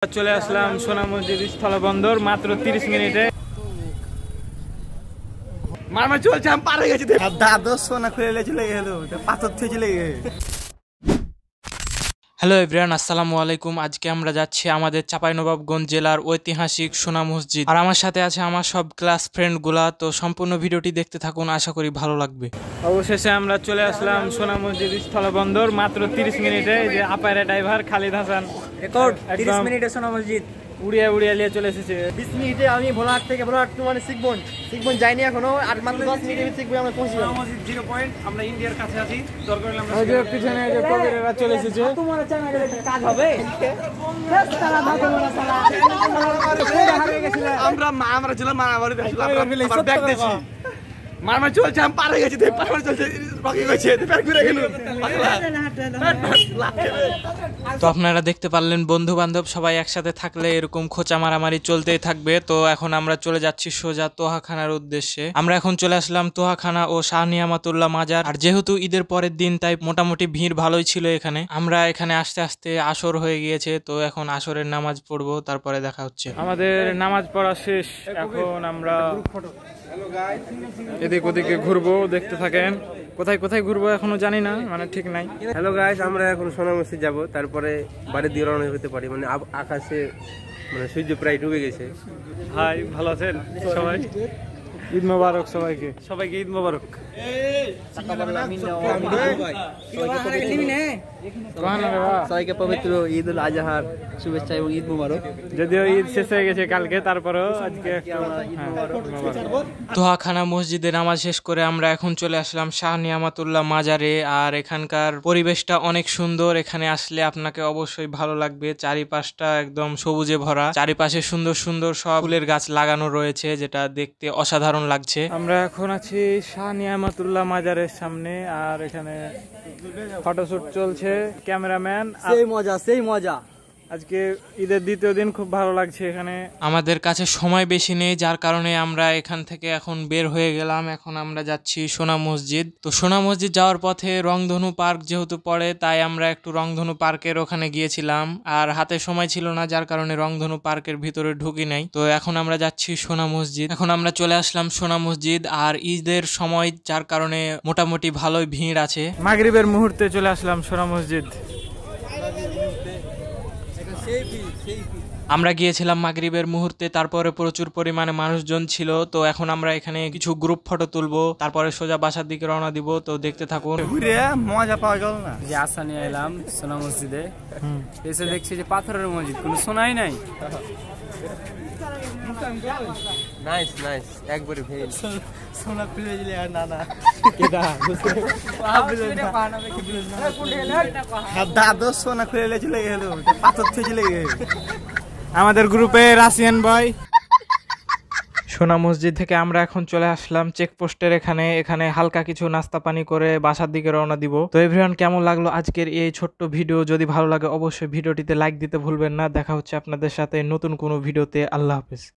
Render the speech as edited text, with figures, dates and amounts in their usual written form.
চলে আসলাম সোনা মসজিদ স্থলবন্দর মাত্র 30 মিনিটে। মারমা চলছে, আমি পার হয়ে গেছি। দাদা সোনা খুলে চলে গেল, পাথর থেকে চলে গেল। হ্যালো এভরিওয়ান, আসসালামু আলাইকুম। আজকে আমরা যাচ্ছি আমাদের চাঁপাইনবাবগঞ্জ জেলার ঐতিহাসিক সোনা মসজিদ। আর আমার সাথে আছে আমার সব ক্লাস ফ্রেন্ড গুলা। তো সম্পূর্ণ ভিডিওটি দেখতে থাকুন, আশা করি ভালো লাগবে। অবশেষে আমরা চলে আসলাম সোনা মসজিদ স্থলবন্দর মাত্র 30 মিনিটে। যে আপায়রা ড্রাইভার খালিদ হাসান রেকর্ড 30 মিনিটে সোনা মসজিদ উড়িয়া উড়িয়া নিয়ে চলে এসেছে। 20 মিনিটে আমি ভোলাহাট থেকে ভোলাহাট টু মানে শিখবন যাইনি এখনো। আর মাত্র 10 মিনিটে শিখবো আমরা পৌঁছে যাব মসজিদ 0 পয়েন্ট। আমরা ইন্ডিয়ার কাছে আছি। দরকার হলে আমরা ওই যে পিছনে যে কবিরেরা চলে এসেছে। তোমার চ্যানেলে কাজ হবে সালা ভাগে মোরা সালা আমরা ছিল মারামারি দেখলাম। আমরা ব্যাক দিছি, মারমা চলছে, আমি পার হয়ে গেছি। পার চলছে, রকি গেছে, ব্যাক ঘুরে গেল। তো আপনারা দেখতে পারলেন, বন্ধু বান্ধব সবাই একসাথে থাকলে এরকম খোঁচা মারামারি চলতেই থাকবে। তো এখন আমরা চলে যাচ্ছি সোজা তোহাখানার উদ্দেশ্যে। আমরা এখন চলে আসলাম তোহাখানা ও শাহ নিয়ামতুল্লাহ মাজার। আর যেহেতু ঈদের পরের দিন, তাই মোটামুটি ভিড় ভালোই ছিল এখানে। আমরা এখানে আসতে আসতে আসর হয়ে গিয়েছে। তো এখন আসরের নামাজ পড়বো, তারপরে দেখা হচ্ছে। আমাদের নামাজ পড়া শেষ। এখন আমরা এদিক ওদিকে ঘুরবো, দেখতে থাকেন। কোথায় কোথায় ঘুরবো এখনো জানি না, মানে ঠিক নাই। হ্যালো গাইস, আমরা এখন সোনা মসজিদ যাবো, তারপরে বাড়ির দিয়ে রওনা হতে পারি। মানে আকাশে মানে সূর্য প্রায় ডুবে গেছে। হাই, ভালো আছেন সবাই? ঈদ মোবারক সবাইকে, সবাইকে ঈদ মোবারক। সবাইকে পবিত্র ঈদ উল আজহার শুভেচ্ছা এবং ঈদ মোবারক। যদিও ঈদ শেষ হয়ে গেছে কালকে, তারপরেও আজকে তোহাখানা মসজিদে নামাজ শেষ করে আমরা এখন চলে আসলাম শাহ নিয়ামতুল্লাহ মাজারে। আর এখানকার পরিবেশটা অনেক সুন্দর। এখানে আসলে আপনাকে অবশ্যই ভালো লাগবে। চারিপাশটা একদম সবুজে ভরা, চারিপাশে সুন্দর সুন্দর সব ফুলের গাছ লাগানো রয়েছে, যেটা দেখতে অসাধারণ লাগছে। আমরা এখন আছি শাহ নিয়ামতুল্লাহ মাজারের সামনে। আর এখানে ফটোশুট চলছে, ক্যামেরাম্যান। সেই মজা আজকে ঈদের দ্বিতীয় দিন, খুব ভালো লাগছে এখানে। আমাদের কাছে সময় বেশি নেই, যার কারণে আমরা এখান থেকে এখন বের হয়ে গেলাম। এখন আমরা যাচ্ছি সোনা মসজিদ। তো সোনা মসজিদ যাওয়ার পথে রংধনু পার্ক যেহেতু পড়ে, তাই আমরা একটু রংধনু পার্কের ওখানে গিয়েছিলাম। আর হাতে সময় ছিল না, যার কারণে রংধনু পার্কের ভিতরে ঢুকি নাই। তো এখন আমরা যাচ্ছি সোনা মসজিদ। এখন আমরা চলে আসলাম সোনা মসজিদ। আর ঈদের সময়, যার কারণে মোটামুটি ভালোই ভিড় আছে। মাগরিবের মুহূর্তে চলে আসলাম সোনা মসজিদ। আমরা গিয়েছিলাম মাগরিবের মুহূর্তে, তারপরে প্রচুর পরিমাণে মানুষজন ছিল। তো এখন আমরা এখানে কিছু গ্রুপ ফটো তুলবো, তারপরে সোজা বাসার দিকে রওনা দিব। তো দেখতে থাকুন। মজা পাওয়া গেল না। যে আসা নিয়ে এলাম সোনা মসজিদে, এসে দেখছি যে পাথরের মসজিদ, কোনো সোনাই নাই। নাইস নাইস, একবারে ফেল। সোনা খুলে দিলে আর না না দাদা সোনা খুলে চলে গেল, পাথর থেকে চলে গেল। আমাদের গ্রুপে রাশিয়ান বয়। সোনা মসজিদ থেকে আমরা এখন চলে আসলাম চেকপোস্টের এখানে। এখানে হালকা কিছু নাস্তা পানি করে বাসার দিকে রওনা দিব। তো এভরিওয়ান, কেমন লাগলো আজকের এই ছোট্ট ভিডিও? যদি ভালো লাগে অবশ্যই ভিডিওটিতে লাইক দিতে ভুলবেন না। দেখা হচ্ছে আপনাদের সাথে নতুন কোনো ভিডিওতে। আল্লাহ হাফেজ।